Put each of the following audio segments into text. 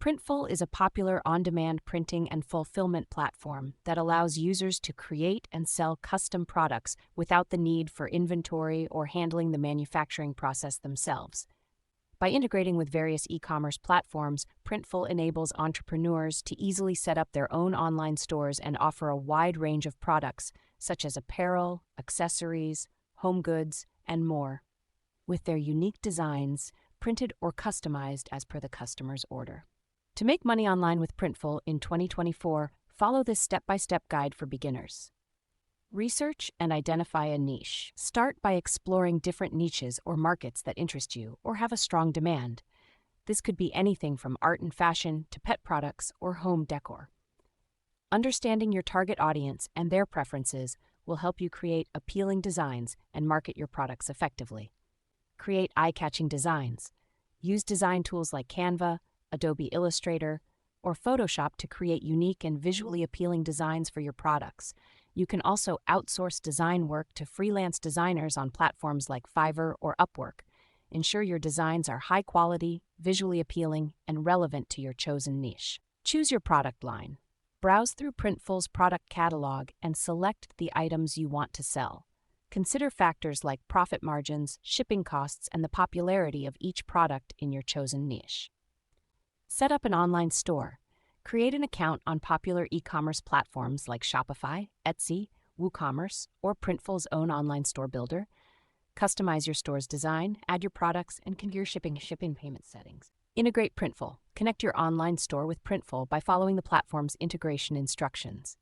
Printful is a popular on-demand printing and fulfillment platform that allows users to create and sell custom products without the need for inventory or handling the manufacturing process themselves. By integrating with various e-commerce platforms, Printful enables entrepreneurs to easily set up their own online stores and offer a wide range of products, such as apparel, accessories, home goods, and more, with their unique designs printed or customized as per the customer's order. To make money online with Printful in 2024, follow this step-by-step guide for beginners. Research and identify a niche. Start by exploring different niches or markets that interest you or have a strong demand. This could be anything from art and fashion to pet products or home decor. Understanding your target audience and their preferences will help you create appealing designs and market your products effectively. Create eye-catching designs. Use design tools like Canva, Adobe Illustrator, or Photoshop to create unique and visually appealing designs for your products. You can also outsource design work to freelance designers on platforms like Fiverr or Upwork. Ensure your designs are high quality, visually appealing, and relevant to your chosen niche. Choose your product line. Browse through Printful's product catalog and select the items you want to sell. Consider factors like profit margins, shipping costs, and the popularity of each product in your chosen niche. Set up an online store. Create an account on popular e-commerce platforms like Shopify, Etsy, WooCommerce, or Printful's own online store builder. Customize your store's design, add your products, and configure shipping payment settings. Integrate Printful. Connect your online store with Printful by following the platform's integration instructions.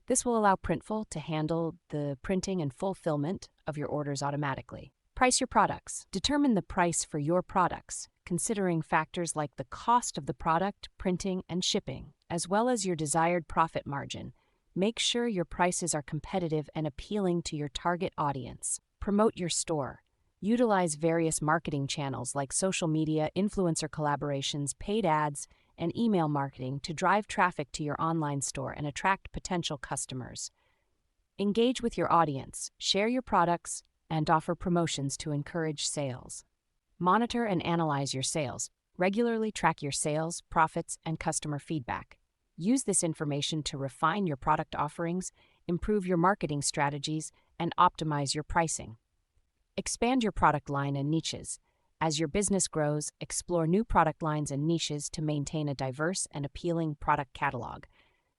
This will allow Printful to handle the printing and fulfillment of your orders automatically. Price your products. Determine the price for your products, considering factors like the cost of the product, printing, and shipping, as well as your desired profit margin. Make sure your prices are competitive and appealing to your target audience. Promote your store. Utilize various marketing channels like social media, influencer collaborations, paid ads, and email marketing to drive traffic to your online store and attract potential customers. Engage with your audience, share your products, and offer promotions to encourage sales. Monitor and analyze your sales. Regularly track your sales, profits, and customer feedback. Use this information to refine your product offerings, improve your marketing strategies, and optimize your pricing. Expand your product line and niches. As your business grows, explore new product lines and niches to maintain a diverse and appealing product catalog.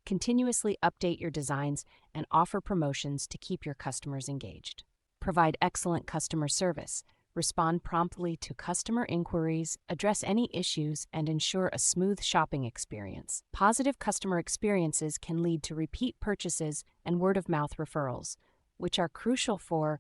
Continuously update your designs and offer promotions to keep your customers engaged. Provide excellent customer service. Respond promptly to customer inquiries, address any issues, and ensure a smooth shopping experience. Positive customer experiences can lead to repeat purchases and word-of-mouth referrals, which are crucial for